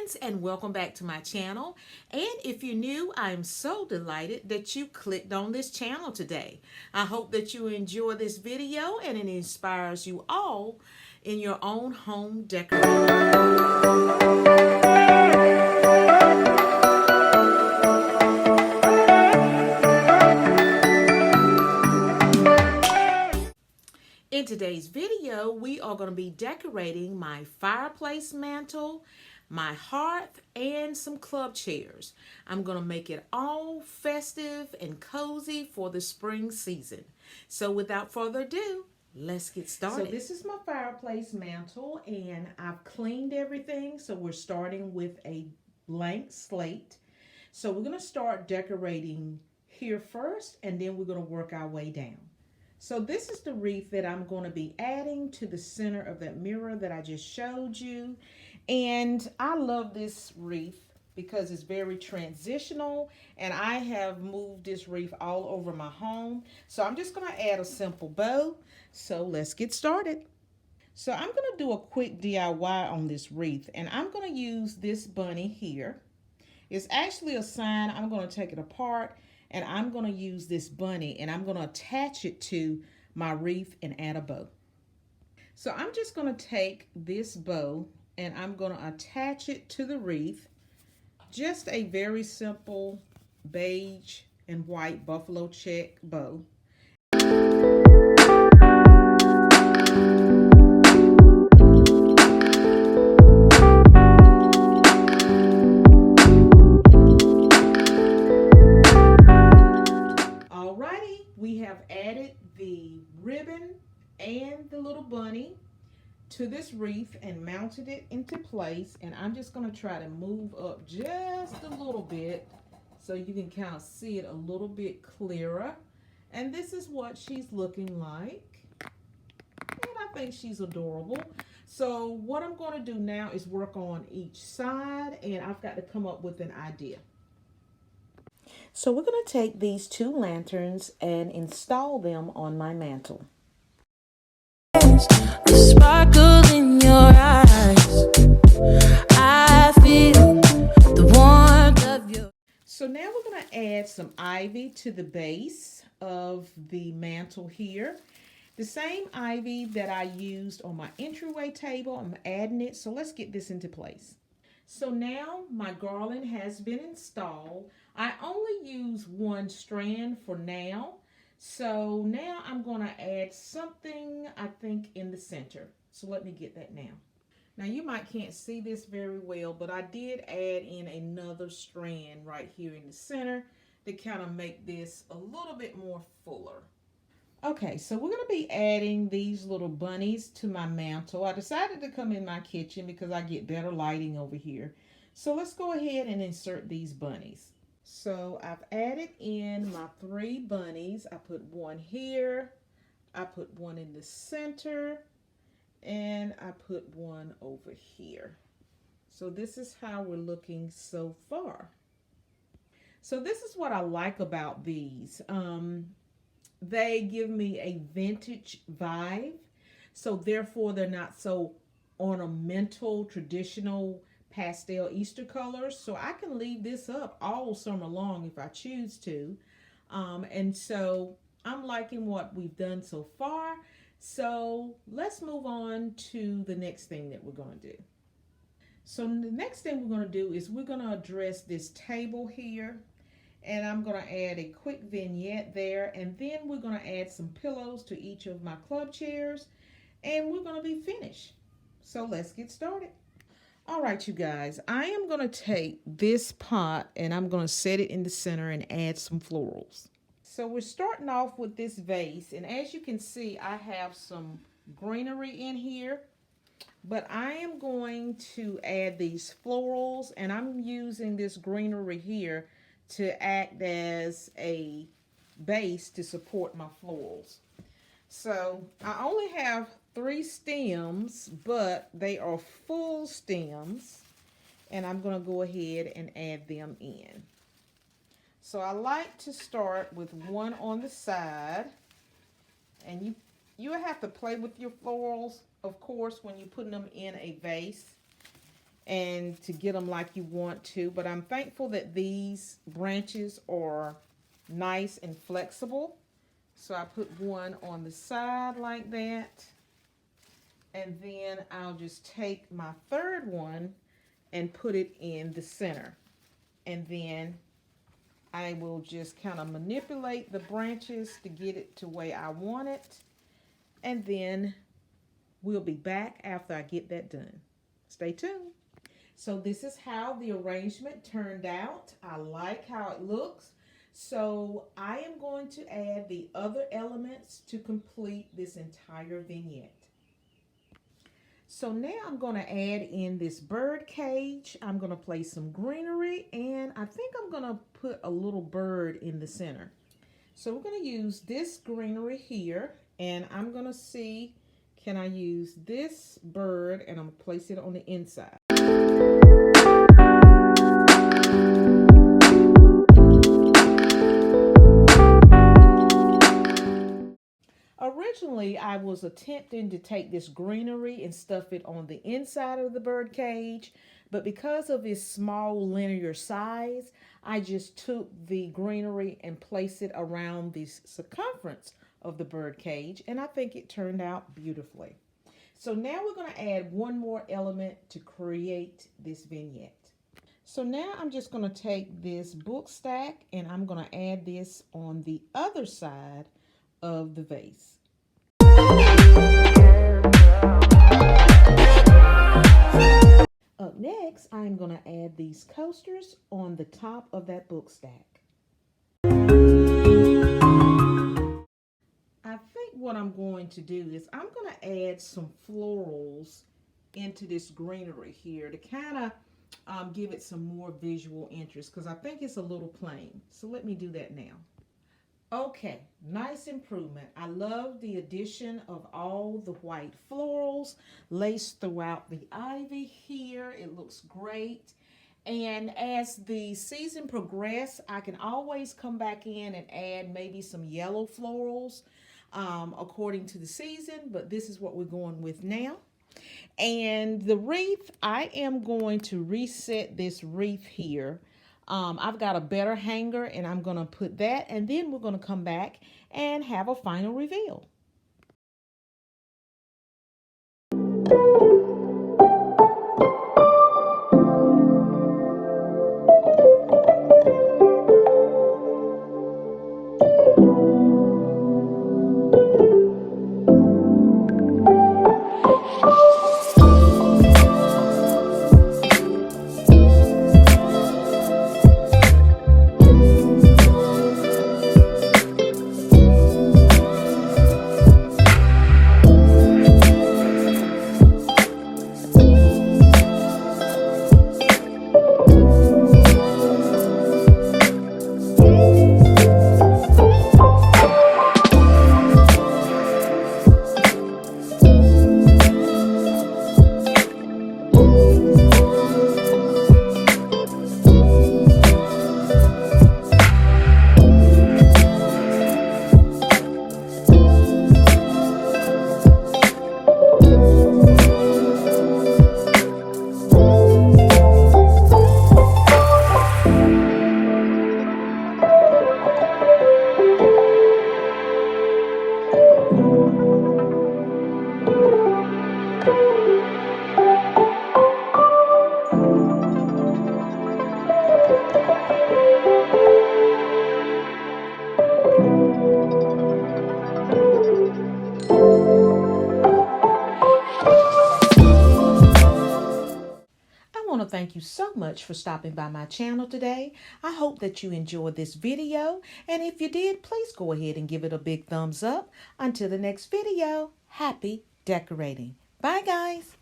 friends, and welcome back to my channel. And if you're new, I'm so delighted that you clicked on this channel today. I hope that you enjoy this video and it inspires you all in your own home decorating. In today's video, we are going to be decorating my fireplace mantle, my hearth, and some club chairs. I'm going to make it all festive and cozy for the spring season. So without further ado, let's get started. So this is my fireplace mantle, and I've cleaned everything. So we're starting with a blank slate. So we're going to start decorating here first, and then we're going to work our way down. So this is the wreath that I'm going to be adding to the center of that mirror that I just showed you. And I love this wreath because it's very transitional, and I have moved this wreath all over my home. So I'm just going to add a simple bow. So let's get started. So I'm going to do a quick DIY on this wreath, and I'm going to use this bunny here. It's actually a sign. I'm going to take it apart, and I'm going to use this bunny, and I'm going to attach it to my wreath and add a bow. So I'm just going to take this bow and I'm going to attach it to the wreath. Just a very simple beige and white buffalo check bow. We have added the ribbon and the little bunny to this wreath and mounted it into place, and I'm just going to try to move up just a little bit so you can kind of see it a little bit clearer. And this is what she's looking like, and I think she's adorable. So what I'm going to do now is work on each side, and I've got to come up with an idea. So we're going to take these two lanterns and install them on my mantle. The sparkle in your eyes, I feel the warmth of your... So now we're going to add some ivy to the base of the mantle here. The same ivy that I used on my entryway table, I'm adding it. So let's get this into place. So now my garland has been installed. I only use one strand for now. So now I'm going to add something, I think, in the center. So let me get that now. Now you can't see this very well, but I did add in another strand right here in the center to kind of make this a little bit more fuller. Okay, so we're going to be adding these little bunnies to my mantle. I decided to come in my kitchen because I get better lighting over here. So let's go ahead and insert these bunnies. So I've added in my 3 bunnies. I put one here, I put one in the center, and I put one over here. So this is how we're looking so far. So this is what I like about these. They give me a vintage vibe, so therefore they're not so ornamental, traditional pastel Easter colors. So I can leave this up all summer long if I choose to. And so I'm liking what we've done so far. So let's move on to the next thing that we're going to do. So the next thing we're going to do is we're going to address this table here. And I'm going to add a quick vignette there, and then we're going to add some pillows to each of my club chairs, and we're going to be finished. So let's get started. All right, you guys, I am going to take this pot and I'm going to set it in the center and add some florals. So we're starting off with this vase, and as you can see, I have some greenery in here, but I am going to add these florals, and I'm using this greenery here to act as a base to support my florals. So I only have 3 stems, but they are full stems, and I'm going to go ahead and add them in. So I like to start with one on the side, and you have to play with your florals, of course, when you're putting them in a vase. and to get them like you want to. But I'm thankful that these branches are nice and flexible. So I put one on the side like that. And then I'll just take my third one and put it in the center. And then I will just kind of manipulate the branches to get it to where I want it. And then we'll be back after I get that done. Stay tuned. So this is how the arrangement turned out. I like how it looks. So I am going to add the other elements to complete this entire vignette. So now I'm going to add in this bird cage. I'm going to place some greenery, and I think I'm going to put a little bird in the center. So we're going to use this greenery here, and I'm going to see, can I use this bird, and I'm going to place it on the inside. Originally, I was attempting to take this greenery and stuff it on the inside of the bird cage, but because of its small linear size, I just took the greenery and placed it around the circumference of the bird cage, and I think it turned out beautifully. So now we're going to add one more element to create this vignette. So now I'm just going to take this book stack and I'm going to add this on the other side of the vase. Up next, I'm going to add these coasters on the top of that book stack. I think what I'm going to do is I'm going to add some florals into this greenery here to kind of give it some more visual interest, because I think it's a little plain. So let me do that now. Okay, nice improvement. I love the addition of all the white florals laced throughout the ivy here. It looks great. And as the season progresses, I can always come back in and add maybe some yellow florals according to the season, but this is what we're going with now. And the wreath, I am going to reset this wreath here. I've got a better hanger, and I'm going to put that, and then we're going to come back and have a final reveal. Thank you so much for stopping by my channel today. I hope that you enjoyed this video, and if you did, please go ahead and give it a big thumbs up. Until the next video, happy decorating. Bye guys.